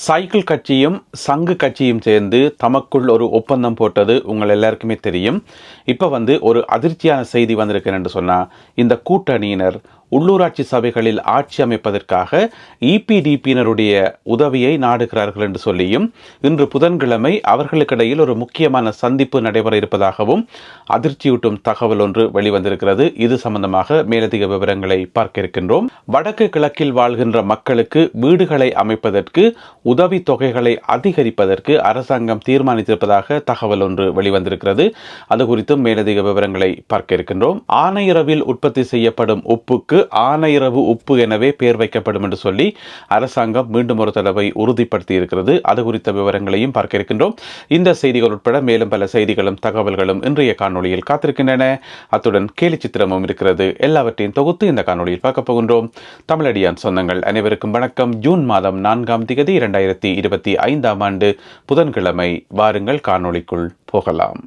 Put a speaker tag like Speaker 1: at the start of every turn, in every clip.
Speaker 1: Cycle கட்சியும் சங்கு கட்சியும் சேர்ந்து தமக்குள் ஒரு ஒப்பந்தம் போட்டது உங்கள் எல்லாருக்குமே தெரியும். இப்போ ஒரு அதிர்ச்சியான செய்தி வந்திருக்குன்னு என்று சொன்னால், இந்த கூட்டணியினர் உள்ளூராட்சி சபைகளில் ஆட்சி அமைப்பதற்காக இபிடிபியினருடைய உதவியை நாடுகிறார்கள் என்று சொல்லியும், இன்று புதன்கிழமை அவர்களுக்கிடையில் ஒரு முக்கியமான சந்திப்பு நடைபெற இருப்பதாகவும் அதிர்ச்சியூட்டும் தகவல் ஒன்று வெளிவந்திருக்கிறது. இது சம்பந்தமாக மேலதிக விவரங்களை பார்க்க இருக்கின்றோம். வடக்கு கிழக்கில் வாழ்கின்ற மக்களுக்கு வீடுகளை அமைப்பதற்கு உதவி தொகைகளை அதிகரிப்பதற்கு அரசாங்கம் தீர்மானித்திருப்பதாக தகவல் ஒன்று வெளிவந்திருக்கிறது. அது குறித்தும் மேலதிக விவரங்களை பார்க்க இருக்கின்றோம். ஆனையிறவில் உற்பத்தி செய்யப்படும் உப்புக்கு ஆனையிறவு உப்பு எனவே பெயர் வைக்கப்படும் என்று சொல்லி அரசாங்கம் மீண்டும் ஒரு தடவை உறுதிப்படுத்தி இருக்கிறது. அது குறித்த விவரங்களையும் பார்க்க இருக்கின்றோம். இந்த செய்திகள் உட்பட மேலும் பல செய்திகளும் தகவல்களும் இன்றைய காணொளியில் காத்திருக்கின்றன. அத்துடன் கேலி சித்திரமும் இருக்கிறது. எல்லாவற்றையும் தொகுத்து இந்த காணொளியில் பார்க்க போகின்றோம். தமிழடியான் சொந்தங்கள் அனைவருக்கும் வணக்கம். ஜூன் மாதம் 4ஆம் தேதி 2025ஆம் ஆண்டு புதன்கிழமை. வாருங்கள் காணொளிக்குள் போகலாம்.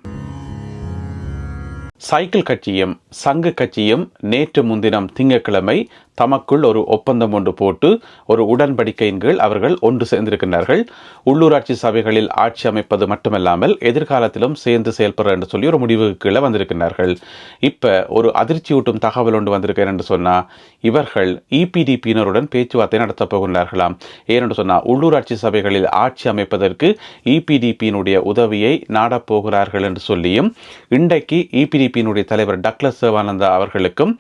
Speaker 1: சைக்கிள் கட்சியும் சங்கு கட்சியும் நேற்று முன்தினம் திங்கட்கிழமை தமக்குள் ஒரு ஒப்பந்தம் ஒன்று போட்டு ஒரு உடன்படிக்கையின் கீழ் அவர்கள் ஒன்று சேர்ந்திருக்கின்றார்கள். உள்ளூராட்சி சபைகளில் ஆட்சி அமைப்பது மட்டுமல்லாமல் எதிர்காலத்திலும் சேர்ந்து செயல்படுற என்று சொல்லி ஒரு முடிவுக்கு கீழே வந்திருக்கின்றார்கள். இப்போ ஒரு அதிர்ச்சியூட்டும் தகவல் ஒன்று வந்திருக்கேன் என்று சொன்னால், இவர்கள் இபிடிபியினருடன் பேச்சுவார்த்தை நடத்தப் போகின்றார்களாம். ஏனென்று சொன்னால், உள்ளூராட்சி சபைகளில் ஆட்சி அமைப்பதற்கு இபிடிபியினுடைய உதவியை நாடப்போகிறார்கள் என்று சொல்லியும், இன்றைக்கு இபிடிபியினுடைய தலைவர் டக்ளஸ் தேவானந்தா அவர்களுக்கும்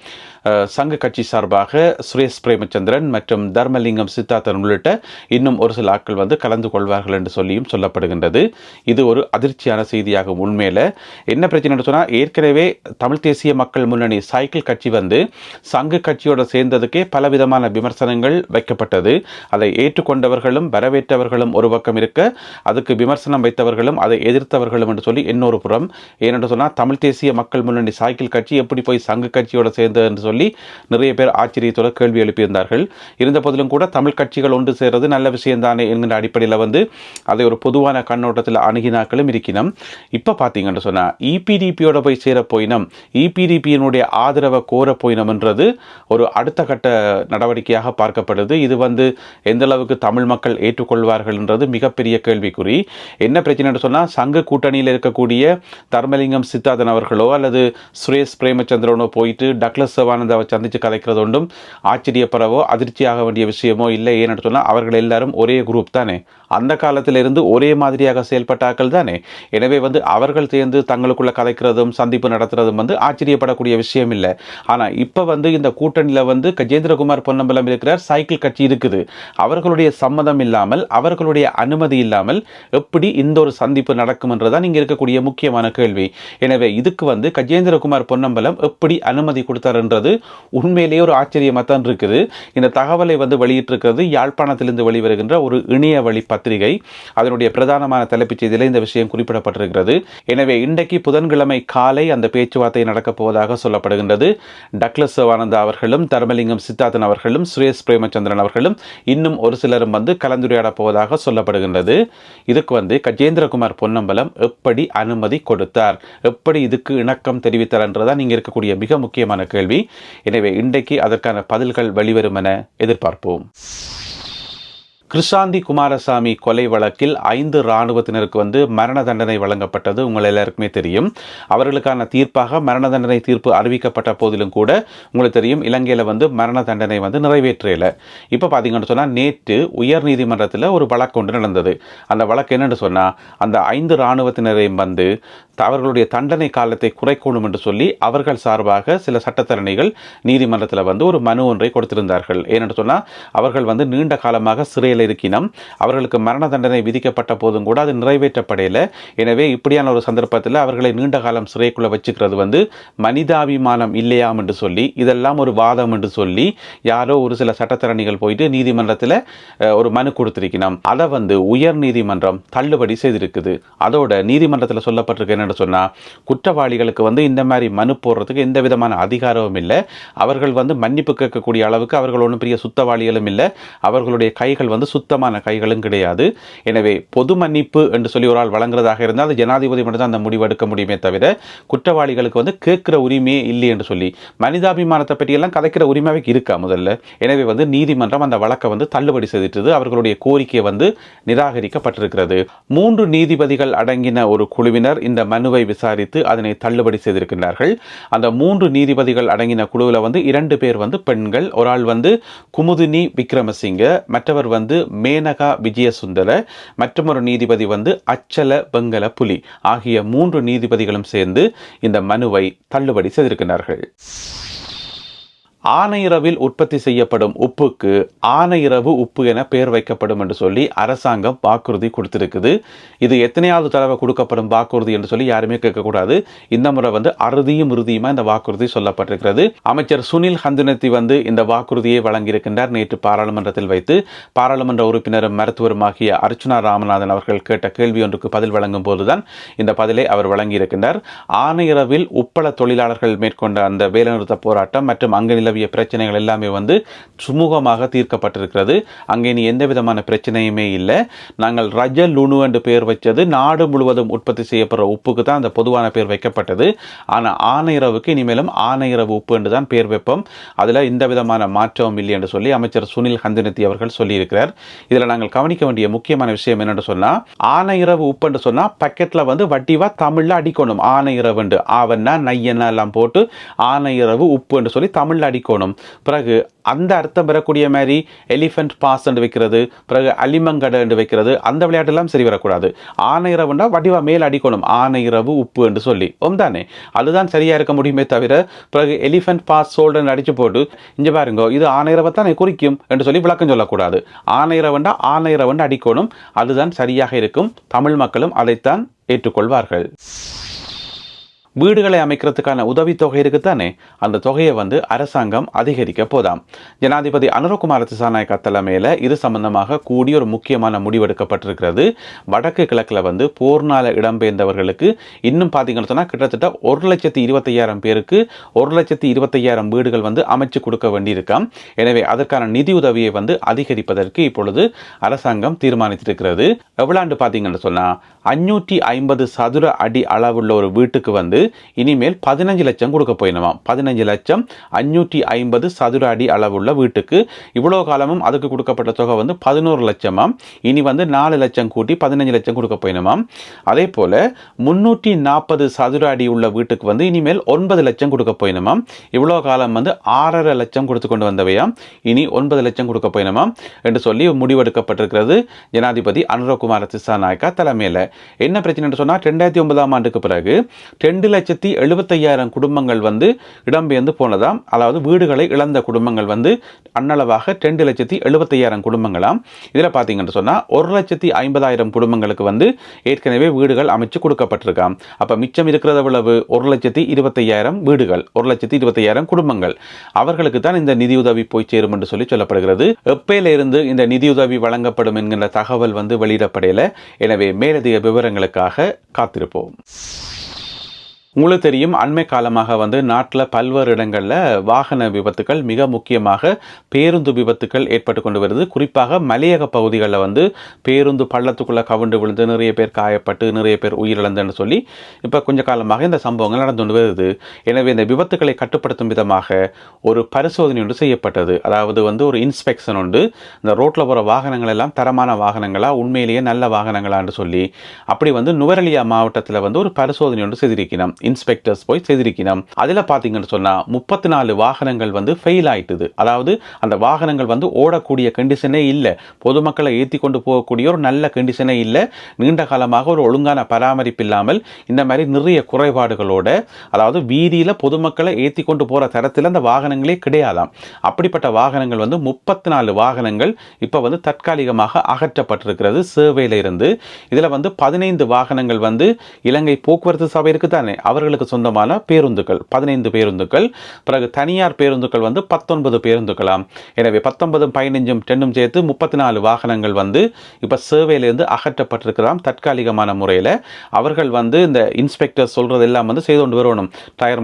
Speaker 1: சங்க கட்சி சார்பாக சுரேஷ் பிரேமச்சந்திரன் மற்றும் தர்மலிங்கம் சித்தார்த்தன் உள்ளிட்ட இன்னும் ஒரு சில ஆட்கள் கலந்து கொள்வார்கள் என்று சொல்லியும் சொல்லப்படுகின்றது. இது ஒரு அதிர்ச்சியான செய்தியாகும். உண்மையில என்ன பிரச்சனை சொன்னால், ஏற்கனவே தமிழ் தேசிய மக்கள் முன்னணி சைக்கிள் கட்சி சங்கு கட்சியோட சேர்ந்ததுக்கே பலவிதமான விமர்சனங்கள் வைக்கப்பட்டது. அதை ஏற்றுக்கொண்டவர்களும் வரவேற்றவர்களும் ஒரு பக்கம் இருக்க, அதுக்கு விமர்சனம் வைத்தவர்களும் அதை எதிர்த்தவர்களும் என்று சொல்லி இன்னொரு புறம். ஏனென்று சொன்னால், தமிழ் தேசிய மக்கள் முன்னணி சைக்கிள் கட்சி எப்படி போய் சங்கு கட்சியோட சேர்ந்தது என்று சொல்லி நிறைய பேர் ஆச்சரியத்தோட கேள்வி எழுப்பியிருந்தார்கள். இருந்த போதிலும் கூட தமிழ் கட்சிகள் ஒன்று சேர்றது நல்ல விஷயம்தானே என்கிற அடிப்படையில் அதை ஒரு பொதுவான கண்ணோட்டத்தில் அணுகினாக்களும் இருக்கணும். இப்போ பார்த்தீங்கன்னு சொன்னால், இபிடிபியோட போய் சேர போயினம், இபிடிபியினுடைய ஆதரவை கோர போயினம்ன்றது ஒரு அடுத்த கட்ட நடவடிக்கையாக பார்க்கப்படுது. இது எந்த அளவுக்கு தமிழ் மக்கள் ஏற்றுக்கொள்வார்கள் என்றது மிகப்பெரிய கேள்விக்குறி. என்ன பிரச்சனை சொன்னால், சங்க கூட்டணியில் இருக்கக்கூடிய தர்மலிங்கம் சித்தார்த்தன் அவர்களோ அல்லது சுரேஷ் பிரேமச்சந்திரனோ போயிட்டு டக்ளஸ் தேவானந்தாவை சந்தித்து கதைக்கிறது ஒன்றும் ஆச்சரியப்படவோ அதிர்ச்சியாக வேண்டிய விஷயமோ இல்லை. ஏன்னு சொன்னால், அவர்கள் எல்லாரும் ஒரே குரூப் தானே, அந்த காலத்திலிருந்து ஒரே மாதிரியாக செயல்பட்டாக்கள் தானே. எனவே அவர்கள் சேர்ந்து தங்களுக்குள்ள கதைக்கிறதும் சந்திப்பு நடத்துறதும் ஆச்சரியப்படக்கூடிய விஷயம் இல்லை. ஆனால் இப்போ இந்த கூட்டணியில் கஜேந்திரகுமார் பொன்னம்பலம் இருக்கிறார், சைக்கிள் கட்சி இருக்குது. அவர்களுடைய சம்மதம் இல்லாமல், அவர்களுடைய அனுமதி இல்லாமல் எப்படி இந்த ஒரு சந்திப்பு நடக்கும் என்றுதான் இங்கே இருக்கக்கூடிய முக்கியமான கேள்வி. எனவே இதுக்கு கஜேந்திரகுமார் பொன்னம்பலம் எப்படி அனுமதி கொடுத்தார்ன்றது உண்மையிலேயே ஒரு ஆச்சரியமாக தான் இருக்குது. இந்த தகவலை வெளியிட்டிருக்கிறது யாழ்ப்பாணத்திலிருந்து வெளிவருகின்ற ஒரு இணைய வழி பத்திரிகை. அதனுடைய பிரதானமான தலைப்புச் செய்தியில் இந்த விஷயம் குறிப்பிடப்பட்டிருக்கிறது. எனவே இன்றைக்கு புதன்கிழமை காலை அந்த பேச்சுவார்த்தை நடக்கப் போவதாக சொல்லப்படுகின்றது. டக்ளஸ் தேவானந்தா அவர்களும் தர்மலிங்கம் சித்தார்த்தன் அவர்களும் சுரேஷ் பிரேமச்சந்திரன் அவர்களும் இன்னும் ஒரு சிலரும் கலந்துரையாட போவதாக சொல்லப்படுகின்றது. இதுக்கு கஜேந்திரகுமார் பொன்னம்பலம் எப்படி அனுமதி கொடுத்தார், எப்படி இதுக்கு இணக்கம் தெரிவித்தார் என்றுதான் இங்கே இருக்கக்கூடிய மிக முக்கியமான கேள்வி. எனவே இன்றைக்கு அதற்கான பதில்கள் வெளிவரும் என எதிர்பார்ப்போம். கிருஷாந்தி குமாரசாமி கொலை வழக்கில் 5 இராணுவத்தினருக்கு மரண தண்டனை வழங்கப்பட்டது உங்கள் எல்லாருக்குமே தெரியும். அவர்களுக்கான தீர்ப்பாக மரண தண்டனை தீர்ப்பு அறிவிக்கப்பட்ட போதிலும் கூட உங்களுக்கு தெரியும், இலங்கையில் மரண தண்டனை நிறைவேற்றல. இப்போ பார்த்தீங்கன்னு சொன்னால், நேற்று உயர் நீதிமன்றத்தில் ஒரு வழக்கு ஒன்று நடந்தது. அந்த வழக்கு என்னென்னு சொன்னால், அந்த 5 இராணுவத்தினரையும் அவர்களுடைய தண்டனை காலத்தை குறைக்கணும் என்று சொல்லி அவர்கள் சார்பாக சில சட்டத்தரணிகள் நீதிமன்றத்தில் ஒரு மனு ஒன்றை கொடுத்திருந்தார்கள். ஏனென்று சொன்னால், அவர்கள் நீண்ட காலமாக சிறையில் இருக்கினம், அவர்களுக்கு மரண தண்டனை விதிக்கப்பட்ட போதும் கூட அது நிறைவேற்றப்படையில. எனவே இப்படியான ஒரு சந்தர்ப்பத்தில் அவர்களை நீண்ட காலம் சிறைக்குள்ள வச்சுக்கிறது மனிதாபிமானம் இல்லையாம் என்று சொல்லி, இதெல்லாம் ஒரு வாதம் என்று சொல்லி யாரோ ஒரு சில சட்டத்தரணிகள் போயிட்டு நீதிமன்றத்தில் ஒரு மனு கொடுத்திருக்கணும். அதை உயர் நீதிமன்றம் தள்ளுபடி செய்திருக்குது. அதோட நீதிமன்றத்தில் சொல்லப்பட்டிருக்கு என்னன்னு சொன்னா, குற்றவாளிகளுக்கு இந்த மாதிரி மனு போடுறதுக்கு எந்த விதமான அதிகாரமும் இல்லை. அவர்கள் மன்னிப்பு கேட்கக்கூடிய அளவுக்கு அவர்கள் ஒன்றும் பெரிய சுத்தவாளிகளும் இல்லை. அவர்களுடைய கைகள் சுத்தமான கைகளும் கிடையாது. எனவே பொது மன்னிப்பு என்று சொல்லி ஒரு ஆள் வழங்குறதாக இருந்தால் அது ஜனாதிபதி மட்டும் தான் அந்த முடிவு எடுக்க முடியுமே தவிர குற்றவாளிகளுக்கு வந்து கேட்கிற உரிமையே இல்லை என்று சொல்லி மனிதாபிமானத்தை பற்றியெல்லாம் கதைக்கிற உரிமையாக இருக்கா முதல்ல. எனவே வந்து நீதிமன்றம் அந்த வழக்கை வந்து தள்ளுபடி செய்துட்டு அவர்களுடைய கோரிக்கை வந்து நிராகரிக்கப்பட்டிருக்கிறது. 3 நீதிபதிகள் அடங்கின ஒரு குழுவினர் இந்த மனுவை விசாரித்து அதனை தள்ளுபடி செய்திருக்கிறார்கள். அந்த 3 நீதிபதிகள் அடங்கின குழுவில் வந்து 2 பேர் வந்து பெண்கள். ஒரு ஆள் வந்து குமுதினி விக்ரமசிங்க, மற்றவர் வந்து மேனகா விஜயசுந்தர, மற்றொரு நீதிபதி வந்து அச்சல வெங்கல புலி ஆகிய 3 நீதிபதிகளும் சேர்ந்து இந்த மனுவை தள்ளுபடி செய்திருக்கிறார்கள். ஆனையிறவில் உற்பத்தி செய்யப்படும் உப்புக்கு ஆனையிறவு உப்பு என பெயர் வைக்கப்படும் என்று சொல்லி அரசாங்கம் வாக்குறுதி கொடுத்திருக்குது. இது எத்தனையாவது தடவை கொடுக்கப்படும் வாக்குறுதி என்று சொல்லி யாருமே கேட்கக்கூடாது. இந்த முறை வந்து அறுதியும் இறுதியுமா இந்த வாக்குறுதி சொல்லப்பட்டிருக்கிறது. அமைச்சர் சுனில் ஹந்துனத்தி வந்து இந்த வாக்குறுதியை வழங்கியிருக்கின்றார். நேற்று பாராளுமன்றத்தில் வைத்து பாராளுமன்ற உறுப்பினரும் மருத்துவருமாகிய அர்ச்சுனா ராமநாதன் அவர்கள் கேட்ட கேள்வி ஒன்றுக்கு பதில் வழங்கும் போதுதான் இந்த பதிலை அவர் வழங்கியிருக்கின்றார். ஆனையிறவில் உப்பள தொழிலாளர்கள் மேற்கொண்ட அந்த வேலைநிறுத்த போராட்டம் மற்றும் அங்கு பிரச்சனைகள் எல்லாமே வந்து சுமூகமாக தீர்க்கப்பட்டிருக்கிறது. அங்கே நீ எந்த விதமான பிரச்சனையுமே இல்லை. நாங்கள் ரஜ லுணு என்று பெயர் வச்சது நாடு முழுவதும் உற்பத்தி செய்யப்படுற உப்புக்கு தான் அந்த பொதுவான பெயர் வைக்கப்பட்டது. ஆனால் ஆனையிறவுக்கு இனிமேலும் ஆனையிறவு உப்பு என்று தான் பெயர் வைப்போம். அதில் எந்த விதமான மாற்றமும் இல்லை என்று சொல்லி அமைச்சர் சுனில் ஹந்துனத்தி அவர்கள் சொல்லியிருக்கிறார். இதில் நாங்கள் கவனிக்க வேண்டிய முக்கியமான விஷயம் என்னென்னு சொன்னால், ஆனையிறவு உப்பு என்று சொன்னால் பக்கெட்டில் வந்து வட்டிவா தமிழில் அடிக்கணும். ஆனையிறவு ஆவன்னா நையன்னா எல்லாம் போட்டு ஆனையிறவு உப்பு என்று சொல்லி தமிழில் அடிக்கணும். பிறகு அந்த அர்த்தம் பெறக்கூடிய மாதிரி எலிஃபென்ட் பாஸ் என்று வைக்கிறது, பிறகு அலிமங்கடை என்று வைக்கிறது, அந்த விளையாட்டெல்லாம் சரி வரக்கூடாது. ஆனையிறவுண்டா வடிவா மேல் அடிக்கணும், ஆனையிறவு உப்பு என்று சொல்லி தானே, அதுதான் சரியா இருக்க முடியுமே தவிர பிறகு எலிஃபென்ட் பாஸ் சோல்டர் அடிச்சு போட்டு இங்கே பாருங்க இது ஆனையிறவை தான் குறிக்கும் என்று சொல்லி விளக்கம் சொல்லக்கூடாது. ஆனையிறவுண்டா ஆனையிறவுண்டு அடிக்கணும், அதுதான் சரியாக இருக்கும். தமிழ் மக்களும் அதைத்தான் ஏற்றுக்கொள்வார்கள். வீடுகளை அமைக்கிறதுக்கான உதவித்தொகை இருக்குத்தானே, அந்த தொகையை வந்து அரசாங்கம் அதிகரிக்க போதாம். ஜனாதிபதி அனுரகுமார திசாநாயக்க தலைமையில் இது சம்பந்தமாக கூடிய ஒரு முக்கியமான முடிவெடுக்கப்பட்டிருக்கிறது. வடக்கு கிழக்கில் வந்து போர்னால இடம்பெயர்ந்தவர்களுக்கு இன்னும் பார்த்தீங்கன்னு சொன்னால் கிட்டத்தட்ட 1,25,000 பேருக்கு 1,25,000 வீடுகள் வந்து அமைச்சு கொடுக்க வேண்டியிருக்காம். எனவே அதற்கான நிதி உதவியை வந்து அதிகரிப்பதற்கு இப்பொழுது அரசாங்கம் தீர்மானித்திருக்கிறது. எவ்வளவு பார்த்தீங்கன்னு சொன்னால் 550 சதுர அடி அளவுள்ள ஒரு வீட்டுக்கு வந்து இனிமேல் 15 லட்சம் கொடுக்க போயினமாம். 15 லட்சம் 550 சதுர அடி அளவுள்ள வீட்டுக்கு. இவ்வளவு காலமும் அதுக்கு கொடுக்கப்பட்ட தொகை வந்து 11 லட்சமாம். இனி வந்து 4 லட்சம் கூட்டி 15 லட்சம் கொடுக்க போயினமாம். அதே போல 340 சதுர அடி உள்ள வீட்டுக்கு வந்து இனிமேல் 9 லட்சம் கொடுக்க போயினமாம். இவ்வளவு காலம் வந்து 6.5 லட்சம் கொடுத்து கொண்டு வந்தவையாம், இனி 9 லட்சம் கொடுக்க போயினமாம் என்று சொல்லி முடிவெடுக்கப்பட்டிருக்கிறது ஜனாதிபதி அனுரகுமார திசாநாயக்க தலைமையில். என்ன பிரச்சனை என்று சொன்னால் 2009ஆம் ஆண்டுக்கு பிறகு 2,75,000 குடும்பங்கள் வந்து இடம்பெயர்ந்து போனதாம். அதாவது வீடுகளை இழந்த குடும்பங்கள் வந்து அன்னளவாக 2,75,000 குடும்பங்களாம். இதில் பார்த்தீங்கன்னு சொன்னால் 1,50,000 குடும்பங்களுக்கு வந்து ஏற்கனவே வீடுகள் அமைச்சு கொடுக்கப்பட்டிருக்காம். அப்போ மிச்சம் இருக்கிறத விளவு 1,25,000 வீடுகள், 1,25,000 குடும்பங்கள். அவர்களுக்கு தான் இந்த நிதியுதவி போய் சேரும் என்று சொல்லி சொல்லப்படுகிறது. எப்பையிலிருந்து இந்த நிதியுதவி வழங்கப்படும் என்கின்ற தகவல் வந்து வெளியிடப்படையில. எனவே மேலதிக விவரங்களுக்காக காத்திருப்போம். உங்களுக்கு தெரியும், அண்மை காலமாக வந்து நாட்டில் பல்வேறு இடங்களில் வாகன விபத்துக்கள், மிக முக்கியமாக பேருந்து விபத்துக்கள் ஏற்பட்டு கொண்டு வருது. குறிப்பாக மலையக பகுதிகளில் வந்து பேருந்து பள்ளத்துக்குள்ளே கவிழ்ந்து விழுந்து நிறைய பேர் காயப்பட்டு நிறைய பேர் உயிரிழந்துன்னு சொல்லி இப்போ கொஞ்ச காலமாக இந்த சம்பவங்கள் நடந்து கொண்டு வருது. எனவே இந்த விபத்துக்களை கட்டுப்படுத்தும் விதமாக ஒரு பரிசோதனை ஒன்று செய்யப்பட்டது. அதாவது வந்து ஒரு இன்ஸ்பெக்ஷன் உண்டு. இந்த ரோட்டில் போகிற வாகனங்கள் எல்லாம் தரமான வாகனங்களா, உண்மையிலேயே நல்ல வாகனங்களான்னு சொல்லி அப்படி வந்து நுவரெலியா மாவட்டத்தில் வந்து ஒரு பரிசோதனை ஒன்று செய்திருக்கிறோம். இன்ஸ்பெக்டர்ஸ் போய் செய்திருக்கிறோம். அதில் பார்த்தீங்கன்னு சொன்னால் 34 வாகனங்கள் வந்து ஃபெயில் ஆயிட்டுது. அதாவது அந்த வாகனங்கள் வந்து ஓடக்கூடிய கண்டிஷனே இல்லை, பொதுமக்களை ஏற்றி கொண்டு போகக்கூடிய ஒரு நல்ல கண்டிஷனே இல்லை, நீண்ட காலமாக ஒரு ஒழுங்கான பராமரிப்பு இல்லாமல் இந்த மாதிரி நிறைய குறைபாடுகளோட, அதாவது வீதியில் பொதுமக்களை ஏற்றி கொண்டு போகிற தரத்தில் அந்த வாகனங்களே கிடையாதாம். அப்படிப்பட்ட வாகனங்கள் வந்து 34 வாகனங்கள் இப்போ வந்து தற்காலிகமாக அகற்றப்பட்டிருக்கிறது சேவையில் இருந்து. இதில் வந்து 15 வாகனங்கள் வந்து இலங்கை போக்குவரத்து சபை இருக்குதானே, அவர்களுக்கு சொந்தமான பேருந்துகள் 15 பேருந்துகள், பிறகு தனியார் பேருந்துகள் வந்து 19 பேருந்துகளாம். எனவே 19 15 10 சேர்த்து 34 வாகனங்கள் வந்து இப்போ சேவையிலிருந்து அகற்றப்பட்டிருக்கலாம் தற்காலிகமான முறையில். அவர்கள் வந்து இந்த இன்ஸ்பெக்டர் சொல்றது எல்லாம் வந்து செய்து கொண்டு வரணும். டயர்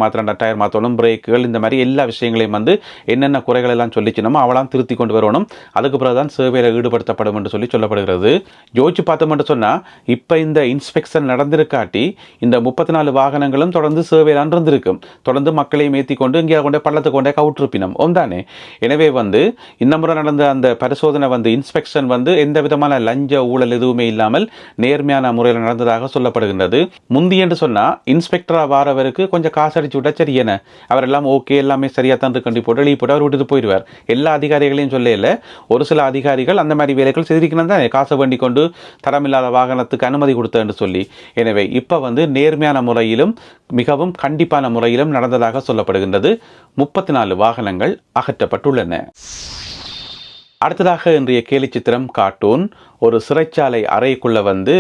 Speaker 1: மாற்றணும், பிரேக்குகள், இந்த மாதிரி எல்லா விஷயங்களையும் வந்து என்னென்ன குறைகள் எல்லாம் சொல்லிச்சினமோ அவளாம் திருத்தி கொண்டு வரணும். அதுக்கு பிறகுதான் சேவையில் ஈடுபடுத்தப்படும் என்று சொல்லப்படுகிறது. யோசிச்சு பார்த்தோம்னு சொன்னால் இப்போ இந்த இன்ஸ்பெக்ஷன் நடந்திருக்காட்டி இந்த 34 வாகனங்களும் தொடர்ந்து சேவையில் இருந்திருக்கும். தொடர்ந்து மக்களையும் ஏற்றி கொண்டு இங்கே கொண்டே பள்ளத்துக்கு கொண்டே கவுற்றிருப்பினம் தானே. எனவே வந்து இந்த முறை நடந்த அந்த பரிசோதனை வந்து இன்ஸ்பெக்ஷன் வந்து எந்த விதமான லஞ்ச ஊழல் எதுவுமே இல்லாமல் நேர்மையான முறையில் நடந்ததாக சொல்லப்படுகின்றது. முந்தி என்று சொன்னால் இன்ஸ்பெக்டராக வாரவருக்கு கொஞ்சம் காசு அடிச்சு விட்டா சரி என அவர் எல்லாம் ஓகே எல்லாமே சரியாக தான் கண்டி போட்டு எழுதி போட்டு அவர் விட்டுட்டு போயிடுவார். எல்லா அதிகாரிகளையும் சொல்லல, ஒரு சில அதிகாரிகள் அந்த மாதிரி வேலைகள் செய்திருக்கணும் தான் காசை வேண்டி கொண்டு தரமில்லாத வாகனத்துக்கு அனுமதி கொடுத்தேன்னு சொல்லி. எனவே இப்போ வந்து நேர்மையான முறையிலும் மிகவும் கண்டிப்பான முறையிலும் நடந்ததாக சொல்லப்படுகின்றது. 34 வாகனங்கள் அகற்றப்பட்டுள்ளன. அடுத்ததாக இன்றைய கேலி சித்திரம் கார்ட்டூன். ஒரு சிறைச்சாலை அறைக்குள்ளே வந்து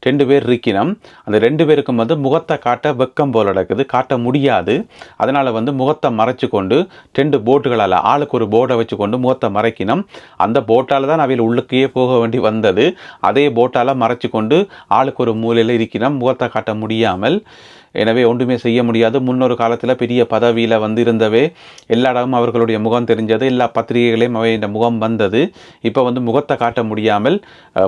Speaker 1: 2 பேர் இருக்கணும். அந்த 2 பேருக்கும் வந்து முகத்தை காட்ட வெக்கம் போல் நடக்குது, காட்ட முடியாது. அதனால் வந்து முகத்தை மறைச்சு கொண்டு 2 போட்டுகளால் ஆளுக்கு ஒரு போர்டை வச்சு கொண்டு முகத்தை மறைக்கணும். அந்த போட்டால் தான் அவையில் உள்ளுக்கே போக வேண்டி வந்தது. அதே போட்டால் மறைச்சு கொண்டு ஆளுக்கு ஒரு மூலையில் இருக்கணும், முகத்தை காட்ட முடியாமல். எனவே ஒன்றுமே செய்ய முடியாது. முன்னொரு காலத்தில் பெரிய பதவியில் வந்து இருந்தவே எல்லா இடமும் அவர்களுடைய முகம் தெரிஞ்சது, எல்லா பத்திரிகைகளையும் அவை இந்த முகம் வந்தது. இப்போ வந்து முகத்தை காட்ட முடியாமல்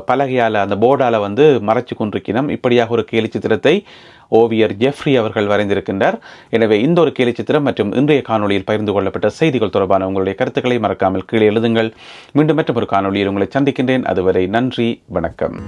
Speaker 1: பலகையால் அந்த போர்டால் வந்து மறைச்சு கொண்டிருக்கணும். இப்படியாக ஒரு கேலி சித்திரத்தை ஓவியர் ஜெஃப்ரி அவர்கள் வரைந்திருக்கின்றார். எனவே இந்த ஒரு கேலி சித்திரம் மற்றும் இன்றைய காணொலியில் பகிர்ந்து கொள்ளப்பட்ட செய்திகள் தொடர்பான உங்களுடைய கருத்துக்களை மறக்காமல் கீழே எழுதுங்கள். மீண்டும் மற்றும் ஒரு காணொலியில் உங்களை சந்திக்கின்றேன். அதுவரை நன்றி, வணக்கம்.